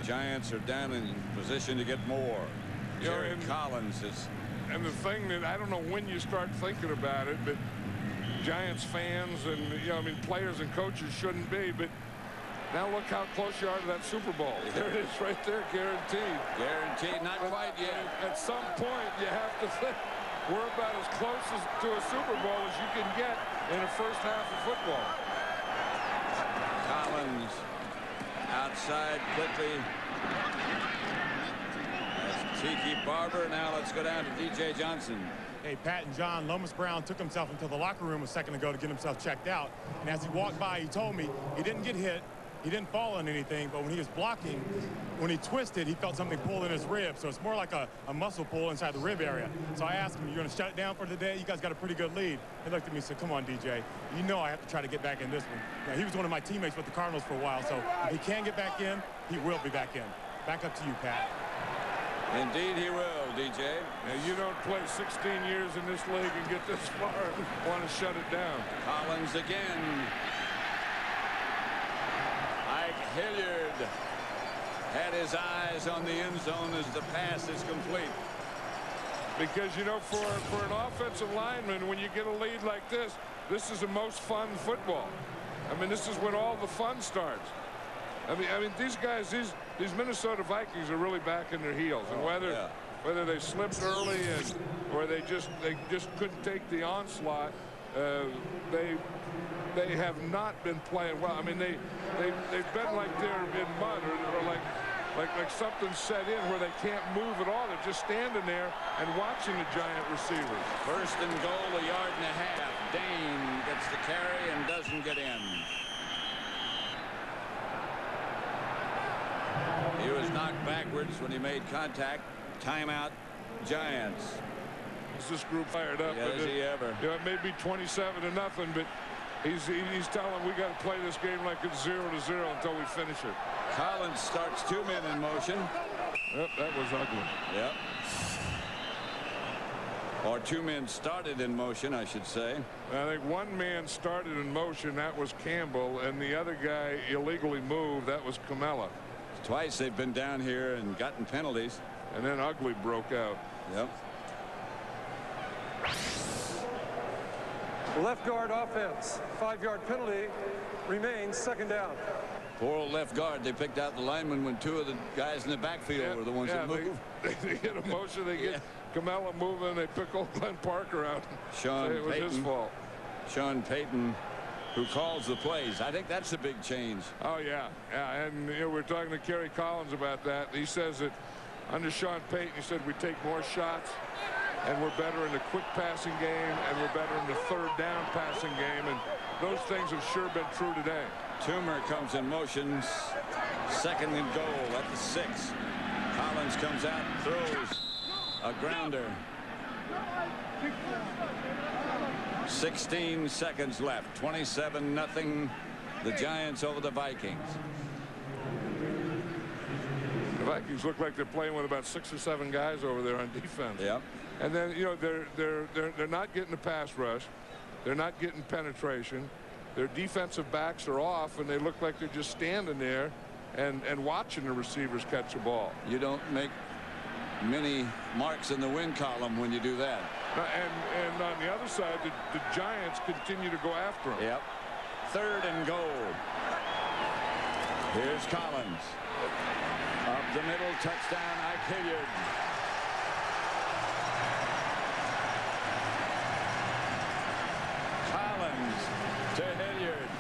Giants are down in position to get more. Jerry Collins is. And the thing that I don't know when you start thinking about it, but Giants fans and I mean players and coaches shouldn't be, but now look how close you are to that Super Bowl. There it is right there, guaranteed. Guaranteed, not quite yet. At some point you have to think we're about as close to a Super Bowl as you can get in the first half of football. Collins outside quickly. That's Tiki Barber. Now let's go down to DJ Johnson. Hey, Pat and John, Lomas Brown took himself into the locker room a second ago to get himself checked out. And as he walked by, he told me he didn't get hit. He didn't fall on anything, but when he was blocking, when he twisted, he felt something pull in his rib. So it's more like a muscle pull inside the rib area. So I asked him, "You're going to shut it down for the day? You guys got a pretty good lead." He looked at me and said, "Come on, DJ. You know I have to try to get back in this one." Now, he was one of my teammates with the Cardinals for a while, so if he can get back in, he will be back in. Back up to you, Pat. Indeed he will, DJ. Now, you don't play 16 years in this league and get this far and want to shut it down. Collins again. Ike Hilliard had his eyes on the end zone as the pass is complete. Because, for an offensive lineman, when you get a lead like this is the most fun football. I mean, this is when all the fun starts. I mean, these guys, these Minnesota Vikings are really back in their heels, and whether they slipped early or they just couldn't take the onslaught, they have not been playing well. I mean, they've been like they're in mud or like something set in where they can't move at all. They're just standing there and watching the Giant receivers. First and goal, 1.5 yards. Dane gets the carry and doesn't get in. He was knocked backwards when he made contact. Timeout, Giants. Is this group fired up? Has he ever? It may be 27-0, but he's telling them we got to play this game like it's 0-0 until we finish it. Collins starts 2 men in motion. Yep, that was ugly. Yep. Or 2 men started in motion, I should say. I think 1 man started in motion. That was Campbell, and the other guy illegally moved. That was Camella. Twice they've been down here and gotten penalties. And then Ugly broke out. Yep. Left guard offense. 5-yard penalty remains, second down. Poor old left guard. They picked out the lineman when 2 of the guys in the backfield were the ones that moved. They get a motion. They get Camella moving. They pick old Glenn Parker out. Sean it was Payton, his fault. Sean Payton, who calls the plays. I think that's a big change. Oh, yeah. And we're talking to Kerry Collins about that. He says that under Sean Payton, he said we take more shots and we're better in the quick passing game and we're better in the third down passing game. And those things have sure been true today. Toomer comes in motion. Second and goal at the 6. Collins comes out, throws a grounder. 16 seconds left. 27-0. The Giants over the Vikings. The Vikings look like they're playing with about 6 or 7 guys over there on defense. Yep. And then they're not getting the pass rush. They're not getting penetration. Their defensive backs are off, and they look like they're just standing there and watching the receivers catch the ball. You don't make many marks in the win column when you do that. And on the other side, the Giants continue to go after them. Yep. Third and goal. Here's Collins. Up the middle, touchdown, Ike Hilliard. Collins to Hilliard.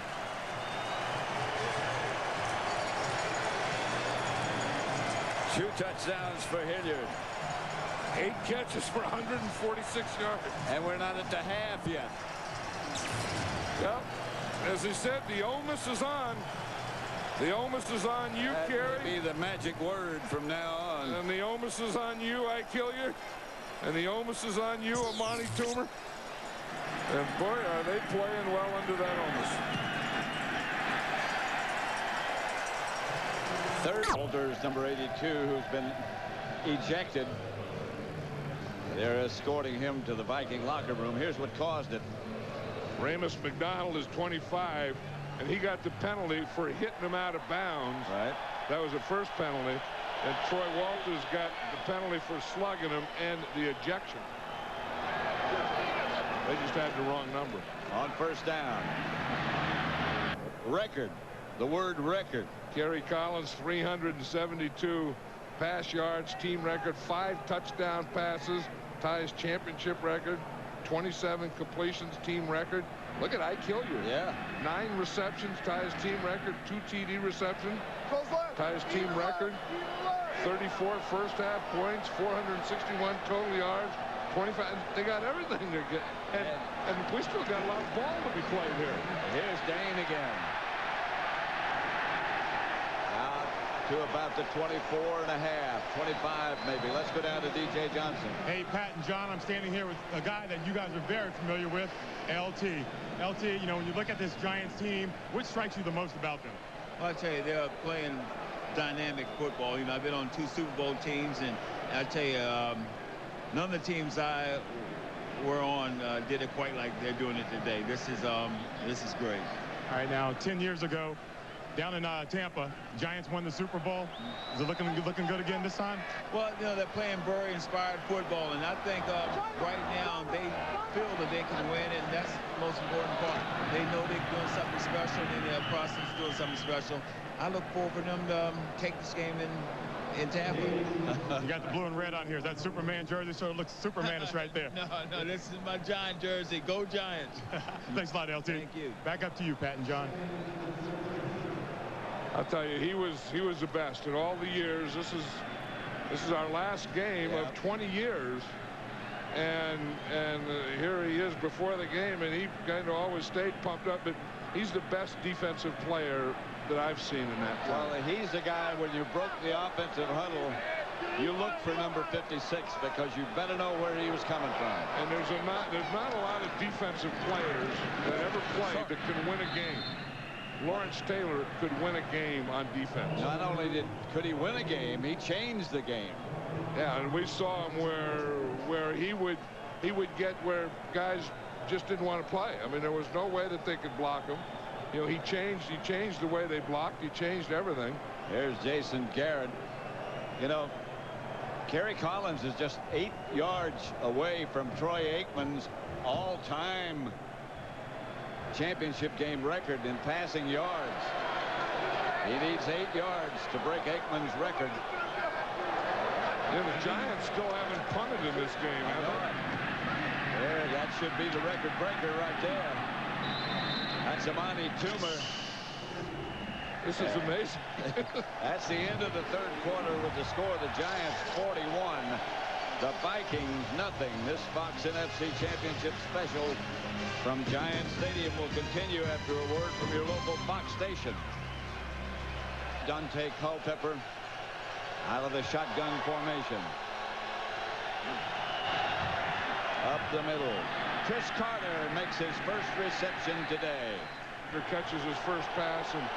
Two touchdowns for Hilliard. 8 catches for 146 yards. And we're not at the half yet. Yep. As he said, the onus is on. The onus is on you, Kerry. That may be the magic word from now on. And the onus is on you, Ike Hilliard. And the onus is on you, Amani Toomer. And boy, are they playing well under that onus. Third Walters, number 82, who's been ejected. They're escorting him to the Viking locker room. Here's what caused it. Ramus McDonald is 25, and he got the penalty for hitting him out of bounds. Right. That was the first penalty. And Troy Walters got the penalty for slugging him and the ejection. They just had the wrong number. On first down. Record. The word record. Kerry Collins, 372 pass yards, team record, 5 touchdown passes, ties championship record, 27 completions, team record. Look at I kill you. Yeah. 9 receptions, ties team record, 2 TD receptions, ties team record, 34 first half points, 461 total yards, 25. They got everything to get. And we still got a lot of ball to be played here. Here's Dane again. Out to about the 24 and a half, 25 maybe. Let's go down to DJ Johnson. Hey, Pat and John, I'm standing here with a guy that you guys are very familiar with, LT. LT, you know, when you look at this Giants team, what strikes you the most about them? Well, I tell you, they're playing dynamic football. You know, I've been on 2 Super Bowl teams, and I tell you, none of the teams I were on did it quite like they're doing it today. This is great. All right, now 10 years ago, down in Tampa, Giants won the Super Bowl. Is it looking good again this time? Well, you know, they're playing Burry-inspired football, and I think right now they feel that they can win, and that's the most important part. They know they're doing something special, and their process is doing something special. I look forward for them to take this game in Tampa. You got the blue and red on here. Is that Superman jersey? So it looks Supermanish right there. No, this is my Giant jersey. Go Giants. Thanks a lot, LT. Thank you. Back up to you, Pat and John. I'll tell you, he was the best in all the years. This is our last game of 20 years, and here he is before the game, and he kind of always stayed pumped up. But he's the best defensive player that I've seen in that play. Well, he's the guy when you broke the offensive huddle, you look for number 56 because you better know where he was coming from. And there's not a lot of defensive players that ever played that can win a game. Lawrence Taylor could win a game on defense. Not only could he win a game, he changed the game. Yeah, and we saw him where he would get where guys just didn't want to play. I mean, there was no way that they could block him. You know, he changed the way they blocked. He changed everything. Here's Jason Garrett. You know, Kerry Collins is just 8 yards away from Troy Aikman's all-time championship game record in passing yards. He needs 8 yards to break Aikman's record. Yeah, the Giants still haven't punted in this game, have they? There, that should be the record breaker right there. That's Amani Toomer. This is amazing. That's the end of the third quarter with the score. The Giants 41. The Vikings nothing. This Fox NFC Championship special from Giant Stadium will continue after a word from your local Fox station. Dante Culpepper out of the shotgun formation. Up the middle. Chris Carter makes his first reception today. He catches his first pass, and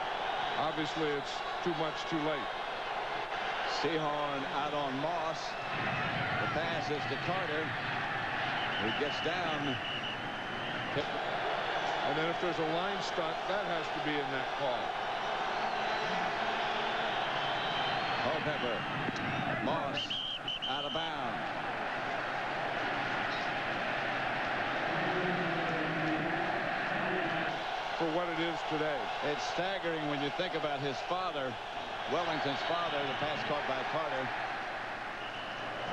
obviously it's too much too late. Sehorn out on Moss. The pass is to Carter, who gets down. And then if there's a line stunt, that has to be in that call. Culpepper. Moss out of bounds. For what it is today. It's staggering when you think about his father, Wellington's father, the pass caught by Carter.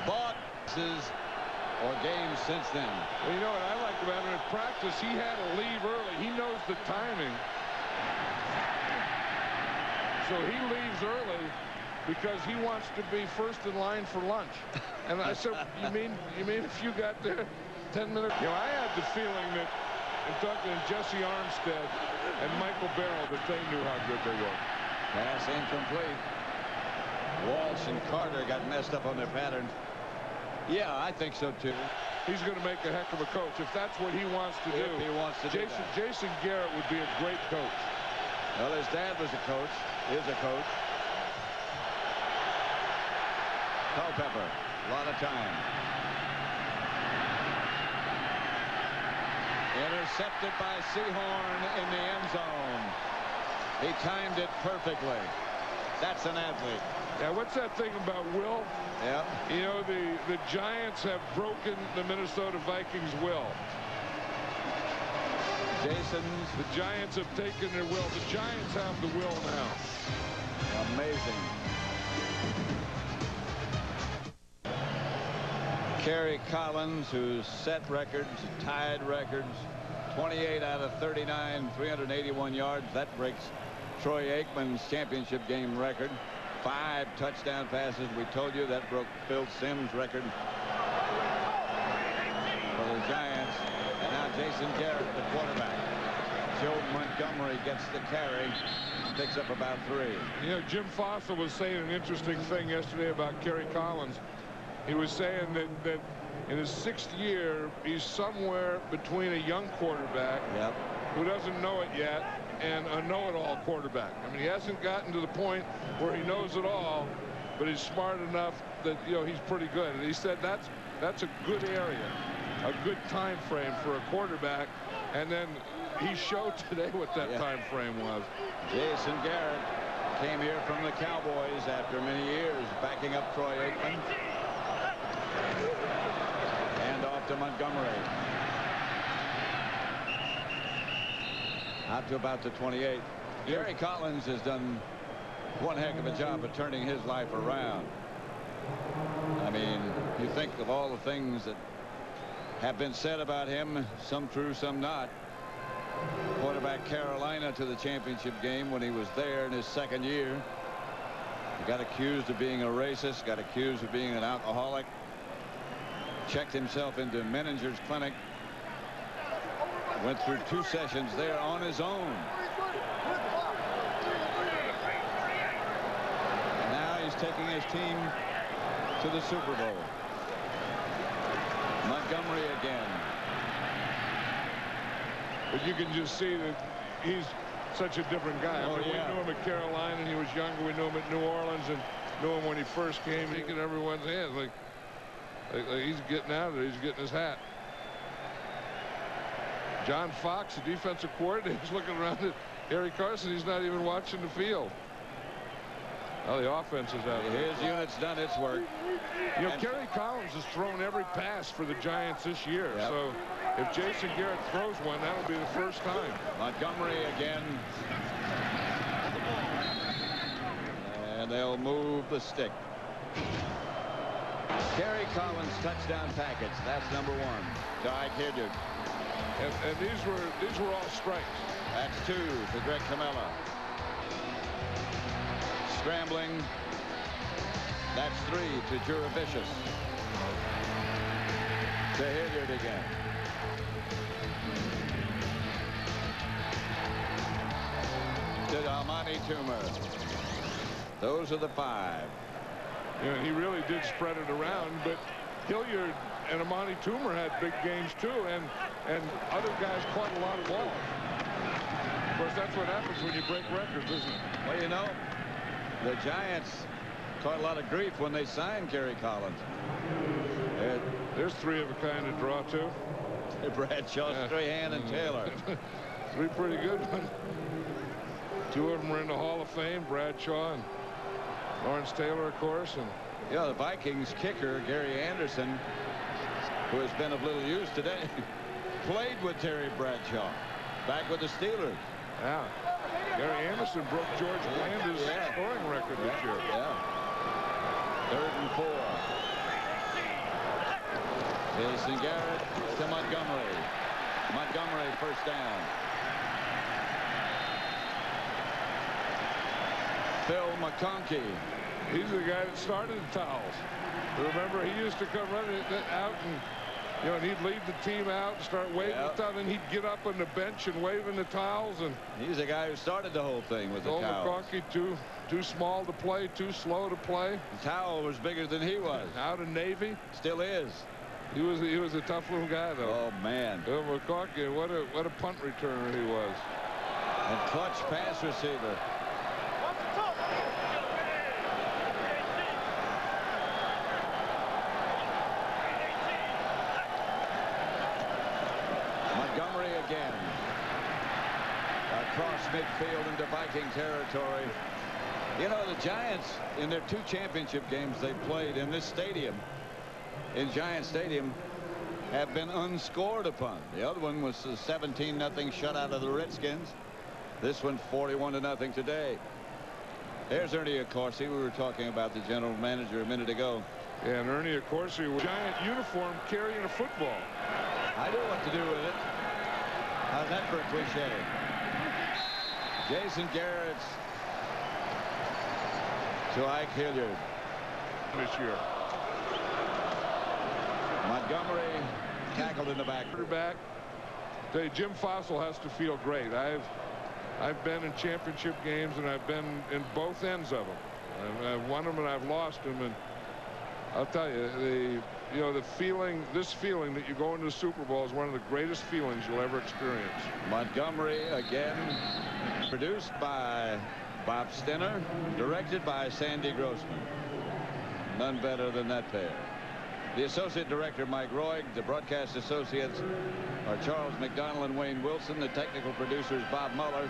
Boxes or games since then. Well, you know what I like about him? In practice, he had to leave early. He knows the timing. So he leaves early because he wants to be first in line for lunch. And I said, you mean if you got there 10 minutes? You know, I had the feeling that in talking to Jesse Armstead and Michael Barrow that they knew how good they were. Pass incomplete. Walsh and Carter got messed up on their pattern. Yeah, I think so too. He's going to make a heck of a coach if that's what he wants to do. If he wants to do that. Jason Garrett would be a great coach. Well, his dad was a coach, is a coach. Culpepper, a lot of time. Intercepted by Sehorn in the end zone. He timed it perfectly. That's an athlete. Yeah, what's that thing about Will? Yeah. You know, the Giants have broken the Minnesota Vikings' will. Jason's. The Giants have taken their will. The Giants have the will now. Amazing. Kerry Collins, who's set records, tied records, 28 out of 39, 381 yards. That breaks Troy Aikman's championship game record. 5 touchdown passes. We told you that broke Phil Simms' record for the Giants. And now Jason Garrett, the quarterback. Joe Montgomery gets the carry, picks up about 3. You know, Jim Fossil was saying an interesting thing yesterday about Kerry Collins. He was saying that in his 6th year, he's somewhere between a young quarterback who doesn't know it yet and a know-it-all quarterback. I mean, he hasn't gotten to the point where he knows it all, but he's smart enough that, you know, he's pretty good. And he said that's a good area, a good time frame for a quarterback. And then he showed today what that time frame was. Jason Garrett came here from the Cowboys after many years, backing up Troy Aikman. And off to Montgomery. Out to about the 28. Kerry Collins has done one heck of a job of turning his life around. I mean, you think of all the things that have been said about him, some true, some not. Quarterback Carolina to the championship game when he was there in his 2nd year. He got accused of being a racist, got accused of being an alcoholic. Checked himself into Menninger's clinic. Went through 2 sessions there on his own. And now he's taking his team to the Super Bowl. Montgomery again. But you can just see that he's such a different guy. Oh, I mean, we knew him at Carolina and he was younger. We knew him at New Orleans and knew him when he first came. He could everyone's hands like he's getting out of there. He's getting his hat. John Fox, the defensive coordinator, is looking around at Harry Carson. He's not even watching the field. Well, the offense is out there. His unit's done its work. You know, Kerry Collins has thrown every pass for the Giants this year. So if Jason Garrett throws one, that'll be the first time. Montgomery again. And they'll move the stick. Kerry Collins touchdown package. That's number 1 to Ike Hilliard. And these were all strikes. That's 2 to Greg Camella. Scrambling. That's 3 to Juravicius. To Hilliard again. To Amani Toomer. Those are the 5. You know, he really did spread it around, but Hilliard and Amani Toomer had big games too, and other guys caught a lot of balls. Of course, that's what happens when you break records, isn't it? Well, you know, the Giants caught a lot of grief when they signed Kerry Collins. There's 3 of a kind to draw too. Bradshaw, Strahan, and Taylor. 3 pretty good ones. 2 of them are in the Hall of Fame, Bradshaw and Lawrence Taylor, of course. And you know, the Vikings kicker, Gary Anderson, who has been of little use today, played with Terry Bradshaw back with the Steelers. Yeah. Gary Anderson broke George Bland's scoring record this year. Yeah. 3rd and 4. Jason Garrett to Montgomery. Montgomery first down. Phil McConkey. He's the guy that started the towels. Remember, he used to come running out and, you know, and he'd lead the team out and start waving the towel, and he'd get up on the bench and waving the towels. And he's the guy who started the whole thing with the towels. McConkey, too small to play, too slow to play. The towel was bigger than he was. Out of Navy. Still is. He was a tough little guy, though. Oh, man. Bill McConkey, what a punt returner he was. And clutch pass receiver. Montgomery again. Across midfield into Viking territory. You know, the Giants, in their 2 championship games they played in this stadium, in Giant Stadium, have been unscored upon. The other one was a 17-0 shutout of the Redskins. This one 41-0 today. There's Ernie Accorsi. We were talking about the general manager a minute ago. Yeah, and Ernie Accorsi with giant uniform carrying a football. I know what to do with it. How's that for a cliche? Jason Garrett to Ike Hilliard This year. Montgomery tackled in the back. Quarterback. Tell you, Jim Fossil has to feel great. I've been in championship games, and I've been in both ends of them. I've won them and I've lost them, and I'll tell you, the feeling, this feeling that you go into the Super Bowl is one of the greatest feelings you'll ever experience. Montgomery again, produced by Bob Stinner, directed by Sandy Grossman. None better than that pair. The associate director, Mike Roig. The broadcast associates are Charles McDonnell and Wayne Wilson. The technical producers, Bob Mueller.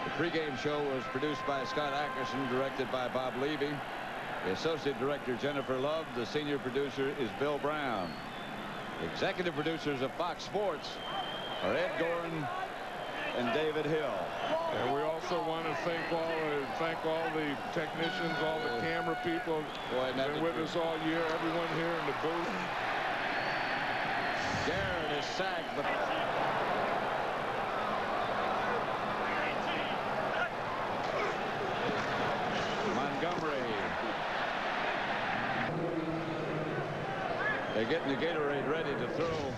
The pregame show was produced by Scott Ackerson, directed by Bob Levy. The associate director, Jennifer Love. The senior producer is Bill Brown. The executive producers of Fox Sports are Ed Gorin and David Hill. And we also want to thank all the technicians, all the camera people who've been with us all year, everyone here in the booth. Garrett is sacked, but Montgomery. They're getting the Gatorade ready to throw.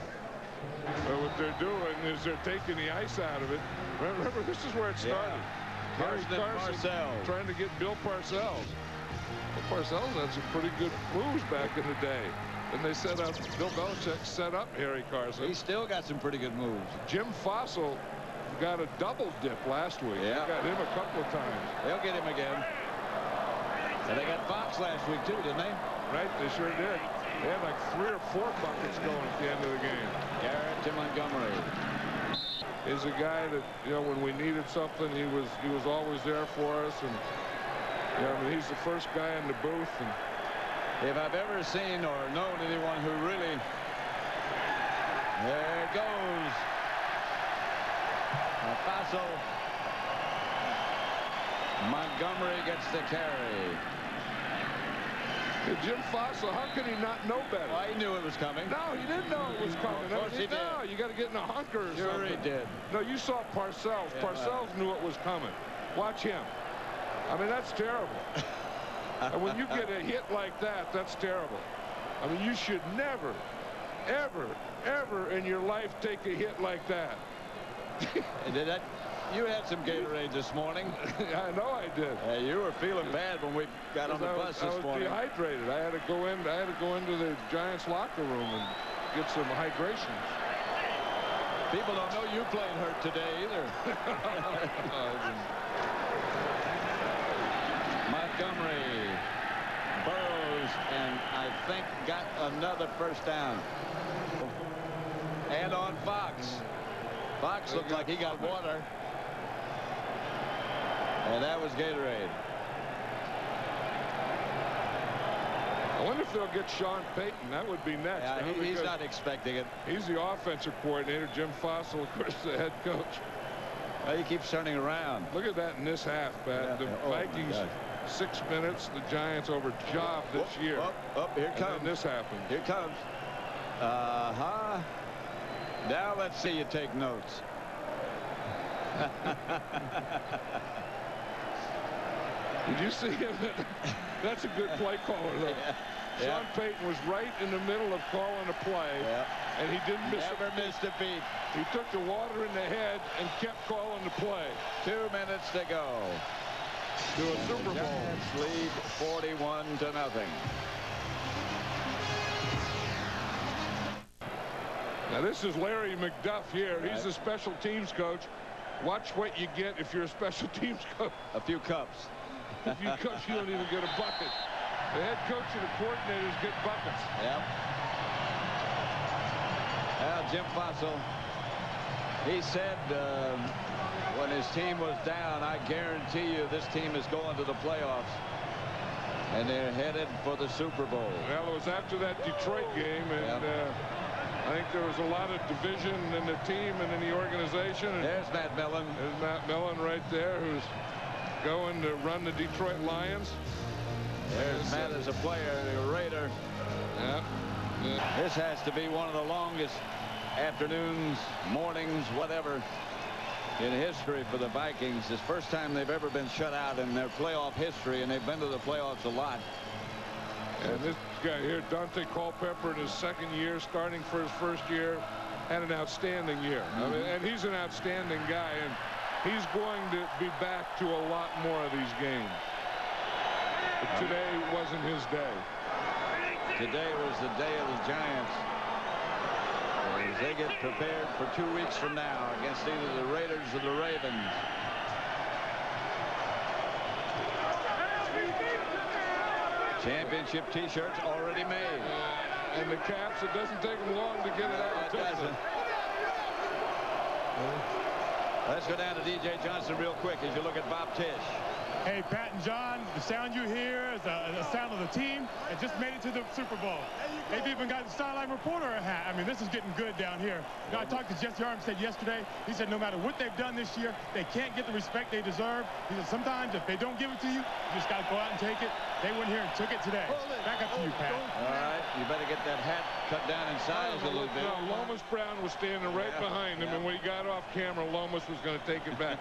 But what they're doing is they're taking the ice out of it. Remember, this is where it started. Carson Parcells trying to get Bill Parcells. Well, Parcells had some pretty good moves back in the day. And they set up, Bill Belichick set up Harry Carson. He still got some pretty good moves. Jim Fossil got a double dip last week. Yeah. They got him a couple of times. They'll get him again. And they got Fox last week, too, didn't they? Right, they sure did. They had like 3 or 4 buckets going at the end of the game. Garrett to Montgomery. Is a guy that, when we needed something, he was always there for us. And, I mean, he's the first guy in the booth. And if I've ever seen or known anyone who really... There it goes. Fossil. Montgomery gets the carry. Jim Fossil, how could he not know better? Well, he knew it was coming. No, he didn't know it was coming. Of course he did. No, you got to get in a hunker or sure something. He did. No, you saw Parcells. Yeah, Parcells knew it was coming. Watch him. I mean, that's terrible. And when you get a hit like that, that's terrible. I mean, you should never, ever, ever in your life take a hit like that. Did that? You had some Gatorade this morning. I know I did. You were feeling bad when we got on the bus this morning. I was dehydrated. I had to go into the Giants locker room and get some hydration. People don't know you played hurt today either. Montgomery, Burrows, and I think got another first down. And on Fox. Fox looked like he got water. And that was Gatorade. I wonder if they'll get Sean Payton. That would be next. Yeah, he's not expecting it. He's the offensive coordinator. Jim Fossil, of course, the head coach. Well, he keeps turning around. Look at that in this half, Pat. Yeah. The Vikings, 6 minutes. The Giants overjobbed this year. Here comes. And this happened. Here comes. Now let's see you take notes. Did you see him? That's a good play caller, though. Yeah. Sean Payton was right in the middle of calling a play, and he didn't miss it. Never missed a beat. He took the water in the head and kept calling the play. 2 minutes to go. To a Super Bowl. Giants lead 41-0. Now, this is Larry McDuff here. Right. He's the special teams coach. Watch what you get if you're a special teams coach. A few cups. If you coach, you don't even get a bucket. The head coach and the coordinators get buckets. Yep. Well, Jim Fossil, he said When his team was down, I guarantee you this team is going to the playoffs. And they're headed for the Super Bowl. Well, it was after that Detroit game, and I think there was a lot of division in the team and in the organization. And there's Matt Millen. There's Matt Millen right there, who's going to run the Detroit Lions. There's Matt as a player, a Raider. Yeah. This has to be one of the longest afternoons, mornings, whatever, in history for the Vikings. It's the first time they've ever been shut out in their playoff history, and they've been to the playoffs a lot. And this guy here, Dante Culpepper, in his second year, starting for his first year, had an outstanding year. I mean, and he's an outstanding guy, and he's going to be back to a lot more of these games. But today wasn't his day. Today was the day of the Giants. As they get prepared for 2 weeks from now against either the Raiders or the Ravens. Championship T-shirts already made. And the caps, it doesn't take them long to get it out. It doesn't. Let's go down to D.J. Johnson real quick as you look at Bob Tisch. Hey, Pat and John, the sound you hear is the sound of the team that just made it to the Super Bowl. They've even got the sideline reporter a hat. I mean, this is getting good down here. You know, I talked to Jesse Armstead yesterday. He said no matter what they've done this year, they can't get the respect they deserve. He said sometimes if they don't give it to you, you just got to go out and take it. They went here and took it today. Back up to you, Pat. All right, you better get that hat cut down in size a little bit. No, Lomas Brown was standing right behind him, and when he got off camera, Lomas was going to take it back.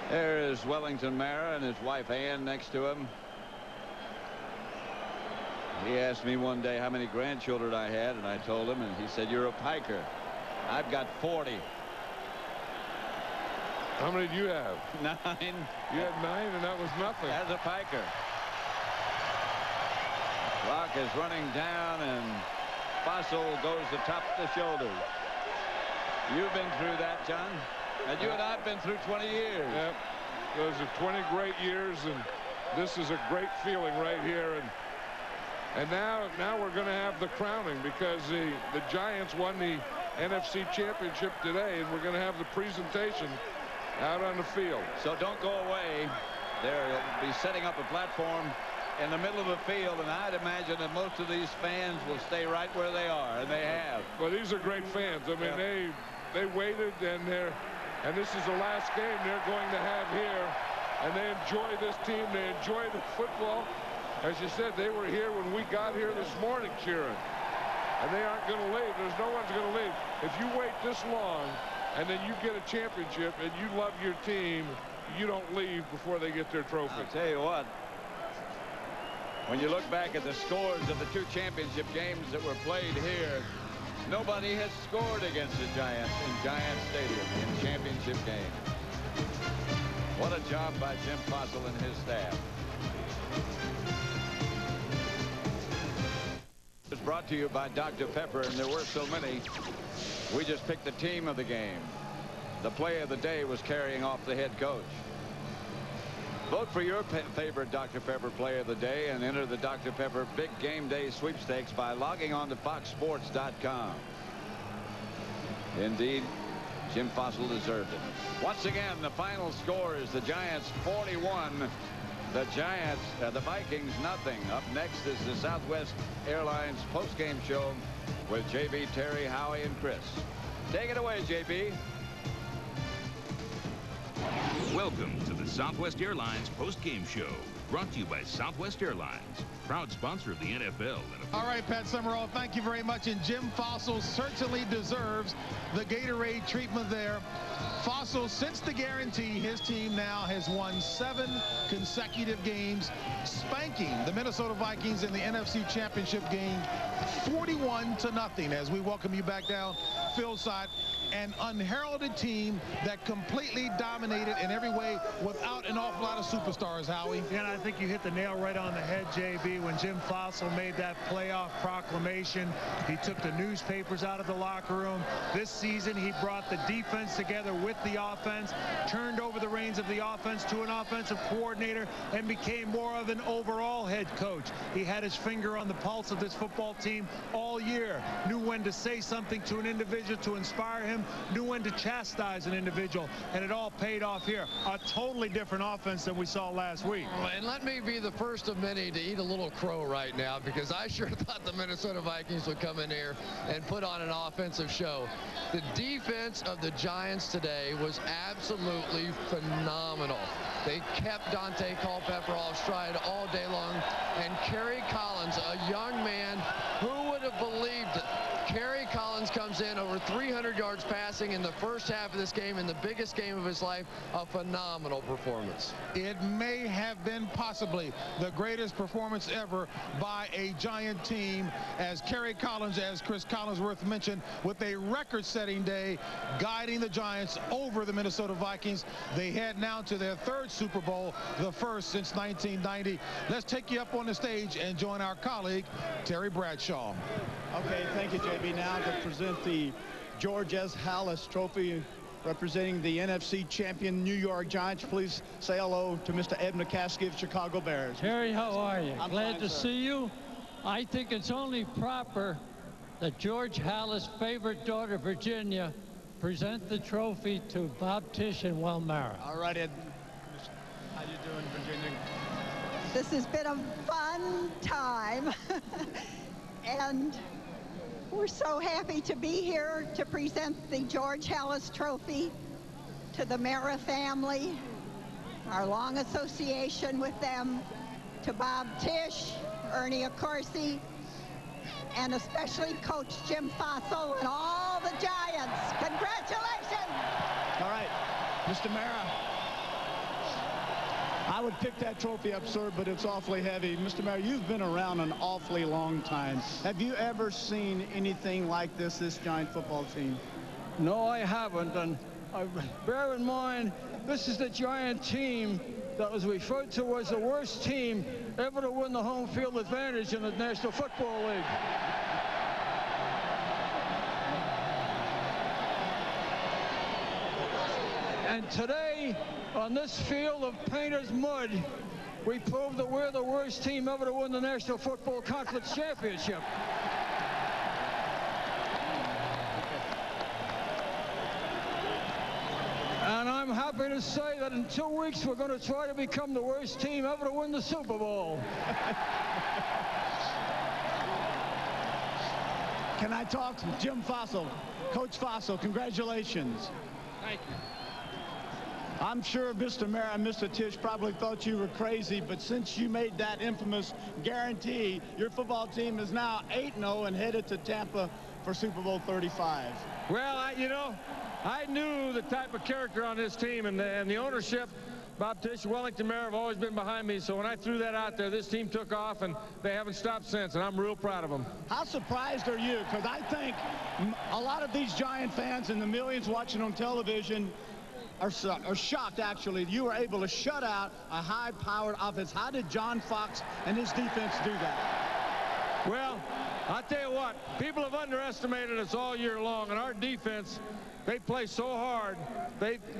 There is Wellington Mara and his wife Ann next to him. He asked me one day how many grandchildren I had, and I told him, and he said, "You're a piker." I've got 40. How many do you have? 9. You had 9, and that was nothing. As a piker. Clock is running down, and Fossil goes to top the shoulders. You've been through that, John. And you and I have been through 20 years. Yep. Those are 20 great years, and this is a great feeling right here. And now we're going to have the crowning, because the Giants won the NFC Championship today, and we're going to have the presentation out on the field. So don't go away. They'll be setting up a platform in the middle of the field, and I'd imagine that most of these fans will stay right where they are, and they have. Well, these are great fans. I mean, they waited, and this is the last game they're going to have here, and they enjoy this team. They enjoy the football. As you said, they were here when we got here this morning cheering, and they aren't going to leave. There's no one's going to leave. If you wait this long and then you get a championship and you love your team, you don't leave before they get their trophy. I'll tell you what, when you look back at the scores of the 2 championship games that were played here, nobody has scored against the Giants in Giant Stadium in championship games. What a job by Jim Fossil and his staff. It's brought to you by Dr. Pepper, and there were so many. We just picked the team of the game. The play of the day was carrying off the head coach. Vote for your favorite Dr. Pepper play of the day and enter the Dr. Pepper Big Game Day sweepstakes by logging on to foxsports.com. Indeed, Jim Fossil deserved it. Once again, the final score is the Giants 41. The Vikings nothing. Up next is the Southwest Airlines postgame show with JB, Terry, Howie, and Chris. Take it away, JB. Welcome to the Southwest Airlines postgame show, brought to you by Southwest Airlines, proud sponsor of the NFL. All right, Pat Summerall, thank you very much. And Jim Fossil certainly deserves the Gatorade treatment there. Fossil, since the guarantee, his team now has won 7 consecutive games, spanking the Minnesota Vikings in the NFC Championship game 41-0 as we welcome you back down field side. An unheralded team that completely dominated in every way without an awful lot of superstars, Howie. Yeah, and I think you hit the nail right on the head, JB. When Jim Fossil made that playoff proclamation, he took the newspapers out of the locker room. This season, he brought the defense together with the offense, turned over the reins of the offense to an offensive coordinator, and became more of an overall head coach. He had his finger on the pulse of this football team all year, knew when to say something to an individual to inspire him, him, knew when to chastise an individual, and it all paid off here. A totally different offense than we saw last week. And let me be the first of many to eat a little crow right now, because I sure thought the Minnesota Vikings would come in here and put on an offensive show. The defense of the Giants today was absolutely phenomenal. They kept Dante Culpepper off stride all day long, and Kerry Collins, a young man, who would have believed it? Kerry Collins comes in over 300 yards passing in the first half of this game, in the biggest game of his life. A phenomenal performance. It may have been possibly the greatest performance ever by a Giant team, as Kerry Collins, as Chris Collinsworth mentioned, with a record-setting day, guiding the Giants over the Minnesota Vikings. They head now to their third Super Bowl, the first since 1990. Let's take you up on the stage and join our colleague, Terry Bradshaw. Okay, thank you, JB. Now to present the George S. Halas Trophy, representing the NFC champion New York Giants. Please say hello to Mr. Ed McCaskey of Chicago Bears. Terry, how are you? I'm Glad fine, to sir. see you. I think it's only proper that George Halas' favorite daughter, Virginia, present the trophy to Bob Tisch and Welmara. All right, Ed. How you doing, Virginia? This has been a fun time. And we're so happy to be here to present the George Halas Trophy to the Mara family, our long association with them, to Bob Tisch, Ernie Accorsi, and especially Coach Jim Fossil and all the Giants. Congratulations! All right, Mr. Mara. I would pick that trophy up, sir, but it's awfully heavy. Mr. Mara, you've been around an awfully long time. Have you ever seen anything like this Giant football team? No, I haven't. And bear in mind, this is the Giant team that was referred to as the worst team ever to win the home field advantage in the National Football League. And today, on this field of painter's mud, we proved that we're the worst team ever to win the National Football Conference Championship. And I'm happy to say that in 2 weeks, we're going to try to become the worst team ever to win the Super Bowl. Can I talk to Jim Fossil? Coach Fossil, congratulations. Thank you. I'm sure Mr. Mara and Mr. Tisch probably thought you were crazy, but since you made that infamous guarantee, your football team is now 8-0 and headed to Tampa for Super Bowl 35. Well, you know, I knew the type of character on this team, and the ownership, Bob Tisch, Wellington Mara, have always been behind me. So when I threw that out there, this team took off, and they haven't stopped since, and I'm real proud of them. How surprised are you? Because I think a lot of these Giant fans and the millions watching on television are shocked, actually. You were able to shut out a high-powered offense. How did John Fox and his defense do that? Well, I'll tell you what, people have underestimated us all year long, and our defense, they play so hard.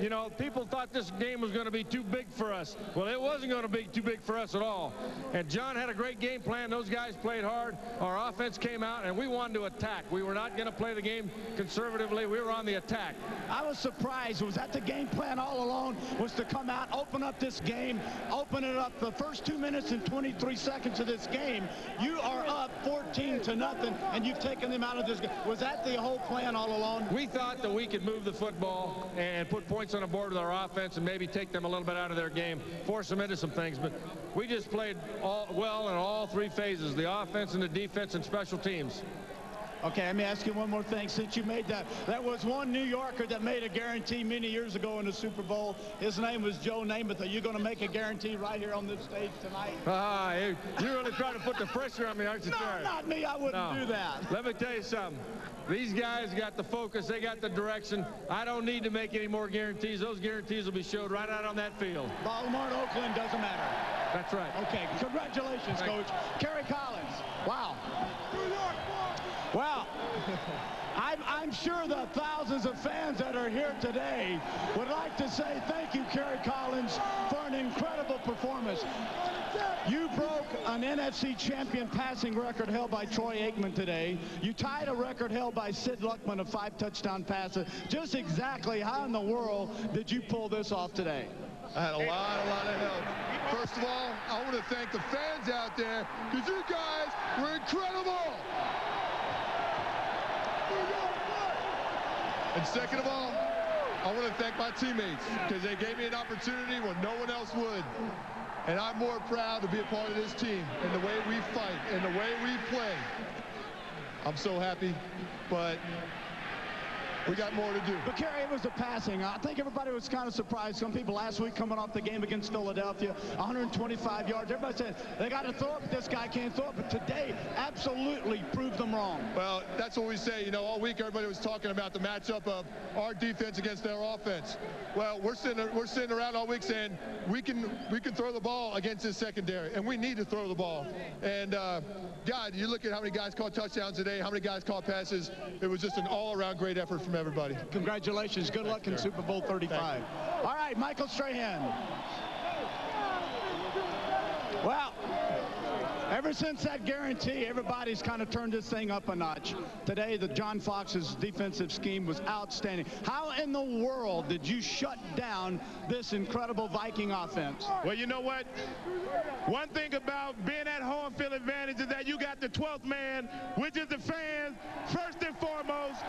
You know, people thought this game was going to be too big for us. Well, it wasn't going to be too big for us at all. And John had a great game plan. Those guys played hard. Our offense came out, and we wanted to attack. We were not going to play the game conservatively. We were on the attack. I was surprised. Was that the game plan all along, was to come out, open up this game, open it up the first 2 minutes and 23 seconds of this game? You are up 14-0, and you've taken them out of this game. Was that the whole plan all along? We thought that we could move the football and put points on the board with our offense and maybe take them a little bit out of their game, force them into some things. But we just played well in all three phases, the offense and the defense and special teams. Okay, let me ask you one more thing. Since you made that, there was one New Yorker that made a guarantee many years ago in the Super Bowl. His name was Joe Namath. Are you going to make a guarantee right here on this stage tonight? You're really trying to put the pressure on me, aren't you, Terry? No, not me. I wouldn't do that. Let me tell you something. These guys got the focus. They got the direction. I don't need to make any more guarantees. Those guarantees will be showed right out on that field. Baltimore and Oakland, doesn't matter. That's right. Okay, congratulations, Coach. Kerry Collins. Wow. New York. Wow. I'm sure the thousands of fans that are here today would like to say thank you, Kerry Collins, for an incredible performance. You broke an NFC champion passing record held by Troy Aikman today. You tied a record held by Sid Luckman of 5 touchdown passes. Just exactly how in the world did you pull this off today? I had a lot of help. First of all, I want to thank the fans out there because you guys were incredible. And second of all, I want to thank my teammates because they gave me an opportunity when no one else would. And I'm more proud to be a part of this team and the way we fight and the way we play. I'm so happy, but we got more to do. But, Kerry, it was the passing. I think everybody was kind of surprised. Some people last week coming off the game against Philadelphia, 125 yards. Everybody said they got to throw it, but this guy can't throw it. But today absolutely proved them wrong. Well, that's what we say. You know, all week everybody was talking about the matchup of our defense against their offense. Well, we're sitting around all week saying we can throw the ball against this secondary, and we need to throw the ball. And, God, you look at how many guys caught touchdowns today, how many guys caught passes. It was just an all-around great effort from everybody. Congratulations. Good luck in Super Bowl 35. All right, Michael Strahan. Well, ever since that guarantee, everybody's kind of turned this thing up a notch. Today, the John Fox's defensive scheme was outstanding. How in the world did you shut down this incredible Viking offense? Well, you know what? One thing about being at home field advantage is that you got the 12th man, which is the fans, first and foremost.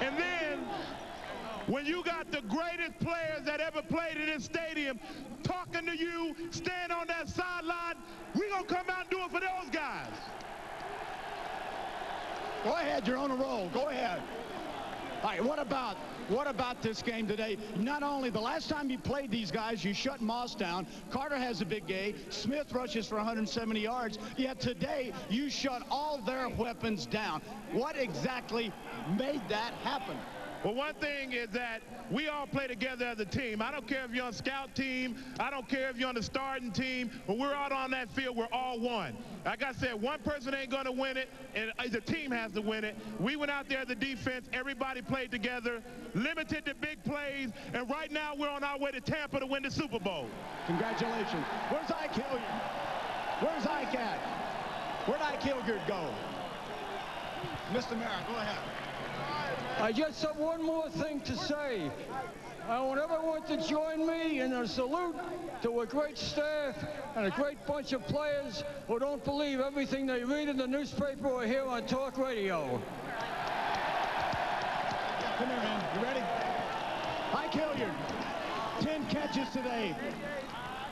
And then, when you got the greatest players that ever played in this stadium talking to you, stand on that sideline, we're going to come out and do it for those guys. Go ahead, you're on a roll. Go ahead. All right, what about this game today? Not only the last time you played these guys, you shut Moss down. Carter has a big game. Smith rushes for 170 yards. Yet today, you shut all their weapons down. What exactly made that happen? Well, one thing is that we all play together as a team. I don't care if you're on scout team. I don't care if you're on the starting team. When we're out on that field, we're all one. Like I said, one person ain't going to win it, and the team has to win it. We went out there as a defense. Everybody played together, limited to big plays, and right now we're on our way to Tampa to win the Super Bowl. Congratulations. Where's Ike Hilliard? Where's Ike at? Where'd Ike Hilliard go? Mr. Merritt, go ahead. I just have one more thing to say. I want everyone to join me in a salute to a great staff and a great bunch of players who don't believe everything they read in the newspaper or hear on talk radio. Come here, man. You ready? Ike Hilliard, 10 catches today.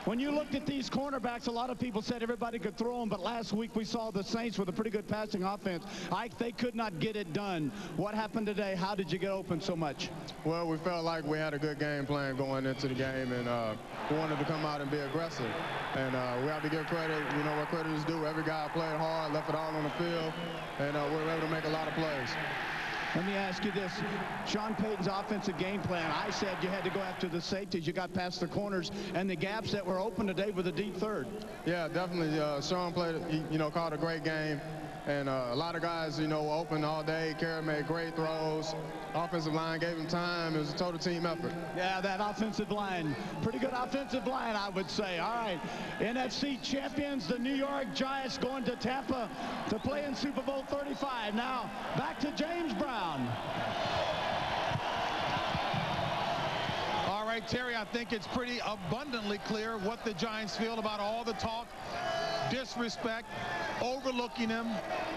When you looked at these cornerbacks, a lot of people said everybody could throw them, but last week we saw the Saints with a pretty good passing offense. Ike, they could not get it done. What happened today? How did you get open so much? Well, we felt like we had a good game plan going into the game, and we wanted to come out and be aggressive. And we have to give credit, you know, where credit is due. Every guy played hard, left it all on the field, and we were able to make a lot of plays. Let me ask you this. Sean Payton's offensive game plan, I said you had to go after the safeties. You got past the corners and the gaps that were open today with a deep third. Yeah, definitely. Sean played, you know, called a great game. And a lot of guys, you know, were open all day. Kerry made great throws. Offensive line gave him time. It was a total team effort. Yeah, that offensive line. Pretty good offensive line, I would say. All right. NFC champions, the New York Giants, going to Tampa to play in Super Bowl 35. Now, back to James Brown. All right, Terry, I think it's pretty abundantly clear what the Giants feel about all the talk, disrespect, overlooking them,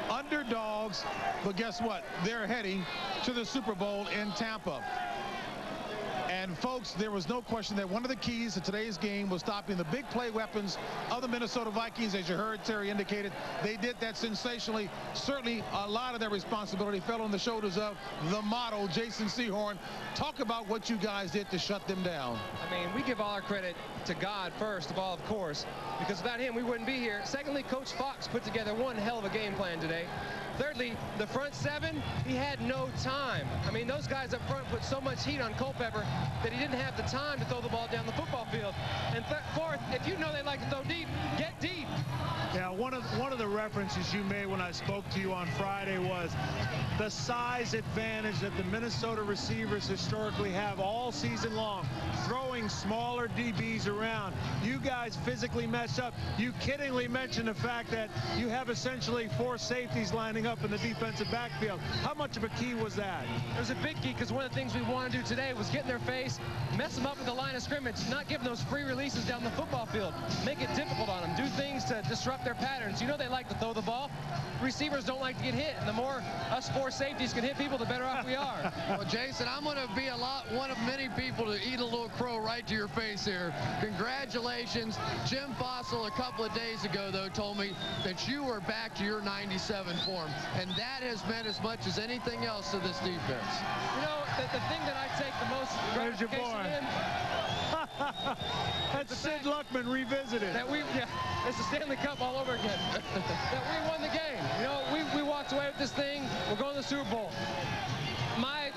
underdogs. But guess what? They're heading to the Super Bowl in Tampa. And folks, there was no question that one of the keys to today's game was stopping the big play weapons of the Minnesota Vikings. As you heard Terry indicated, they did that sensationally. Certainly a lot of their responsibility fell on the shoulders of the model, Jason Sehorn. Talk about what you guys did to shut them down. I mean, we give all our credit to God first of all, of course, because without him we wouldn't be here. Secondly, Coach Fox put together one hell of a game plan today. Thirdly, the front seven, he had no time. I mean, those guys up front put so much heat on Culpepper that he didn't have the time to throw the ball down the football field. And fourth, if you know they like to throw deep, get deep. Yeah, one of the references you made when I spoke to you on Friday was the size advantage that the Minnesota receivers historically have all season long, throwing smaller DBs around. You guys physically matched up. You kiddingly mentioned the fact that you have essentially 4 safeties lining up in the defensive backfield. How much of a key was that? It was a big key because one of the things we want to do today was get in their face, mess them up at the line of scrimmage, not give them those free releases down the football field, make it difficult on them, do things to disrupt their patterns. You know they like to throw the ball. Receivers don't like to get hit, and the more us 4 safeties can hit people, the better off we are. Well, Jason, I'm going to be one of many people to eat a little crow right to your face here. Congratulations. Jim Fossil a couple of days ago, though, told me that you were back to your 97 form, and that has meant as much as anything else to this defense. You know, the thing that I take the most gratification in... That's Sid Luckman revisited. That it's the Stanley Cup all over again. That we won the game. You know, we walked away with this thing. We're going to the Super Bowl. My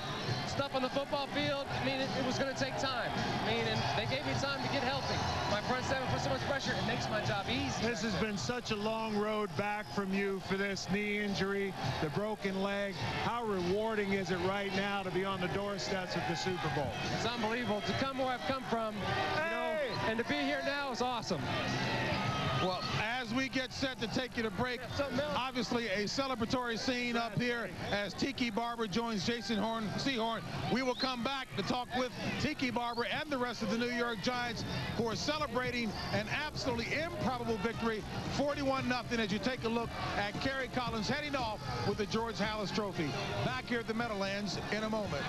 stuff on the football field, I mean, it was going to take time. I mean, and they gave me time to get healthy. My front 7 put so much pressure, it makes my job easy. This has been such a long road back from you for this knee injury, the broken leg. How rewarding is it right now to be on the doorsteps of the Super Bowl? It's unbelievable. To come where I've come from, you know, and to be here now is awesome. Well, as we get set to take you to break, obviously a celebratory scene up here as Tiki Barber joins Jason Sehorn. We will come back to talk with Tiki Barber and the rest of the New York Giants who are celebrating an absolutely improbable victory, 41-0, as you take a look at Kerry Collins heading off with the George Halas Trophy. Back here at the Meadowlands in a moment.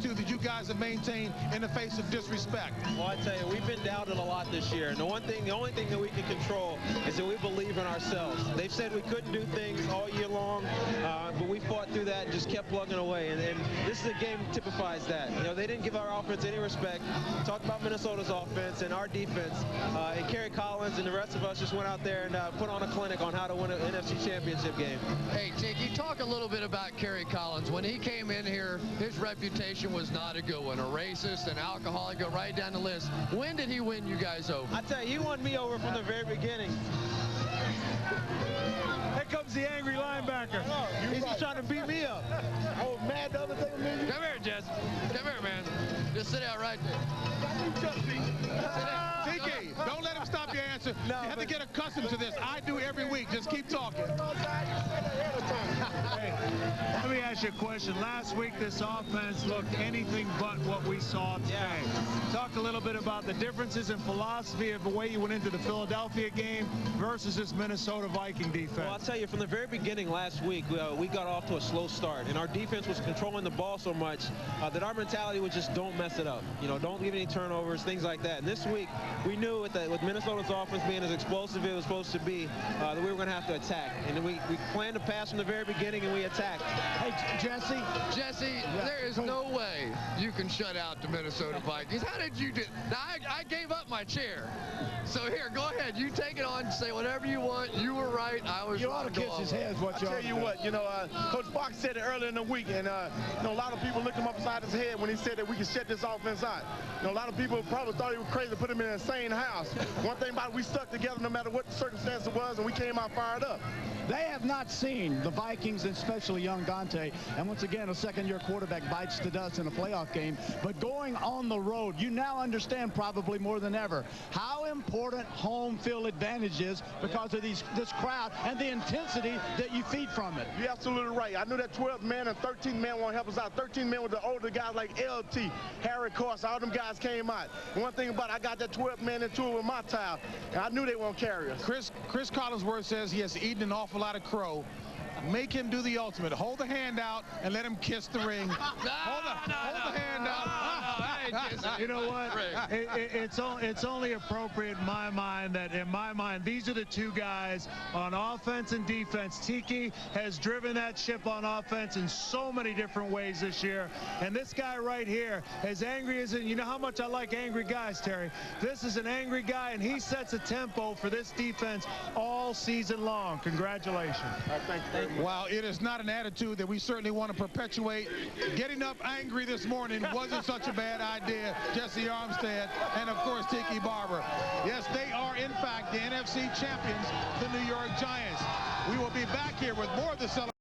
That you guys have maintained in the face of disrespect. Well, I tell you, we've been doubted a lot this year, and the only thing that we can control is that we believe in ourselves. They've said we couldn't do things all year long, but we fought through that and just kept plugging away, and this is a game that typifies that. You know, they didn't give our offense any respect. Talk about Minnesota's offense and our defense, and Kerry Collins and the rest of us just went out there and put on a clinic on how to win an NFC Championship game. Hey, Tiki, talk a little bit about Kerry Collins. When he came in here, his reputation was not a good one. A racist, an alcoholic, go right down the list. When did he win you guys over? I tell you, he won me over from the very beginning. Here comes the angry linebacker. He's just trying to beat me up. I was mad the other day. Come here, Jess. Come here, man. Just sit out right there. Tiki, don't let him stop your answer. No, you have to get accustomed to this. I do every week. Just keep talking. Hey, let me ask you a question. Last week, this offense looked anything but what we saw today. Yeah. Talk a little bit about the differences in philosophy of the way you went into the Philadelphia game versus this Minnesota Viking defense. Well, I'll tell you, from the very beginning last week, we got off to a slow start, and our defense was controlling the ball so much that our mentality was just don't mess it up. You know, don't give any turnovers, things like that. And this week, we knew with Minnesota's offense being as explosive as it was supposed to be, that we were going to have to attack. And we planned to pass from the very beginning, and we attacked. Hey, Jesse, yeah. There is no way you can shut out the Minnesota Vikings. How did you do? Now, I gave up my chair. So here, go ahead. You take it on. Say whatever you want. You were right. I was you wrong. You ought to kiss his head. What you I'll tell you what, you know, Coach Fox said it earlier in the week, and you know, a lot of people looked him upside his head when he said that we could shut this offense out. You know, a lot of people probably thought he was crazy to put him in an insane house. One thing about it, we stuck together no matter what the circumstance it was, and we came out fired up. They have not seen the Vikings, especially young Dante, and once again, a second-year quarterback bites the dust in a playoff game. But going on the road, you now understand probably more than ever how important home field advantage is because of this crowd and the intensity that you feed from it. You're absolutely right. I knew that 12th man and 13th man won't help us out. 13th man with the older guys like LT, Harry Course, all them guys came out. And one thing about it, I got that 12th man into it with my towel, and I knew they won't carry us. Chris Collinsworth says he has eaten an awful lot of crow. Make him do the ultimate. Hold the hand out and let him kiss the ring. Hold the hand out. You know what? It's only appropriate in my mind that, these are the two guys on offense and defense. Tiki has driven that ship on offense in so many different ways this year. And this guy right here, as angry as, you know how much I like angry guys, Terry. This is an angry guy, and he sets a tempo for this defense all season long. Congratulations. Thank you very much. Well, it is not an attitude that we certainly want to perpetuate. Getting up angry this morning wasn't such a bad idea. Jesse Armstead and, of course, Tiki Barber. Yes, they are, in fact, the NFC champions, the New York Giants. We will be back here with more of the celebration.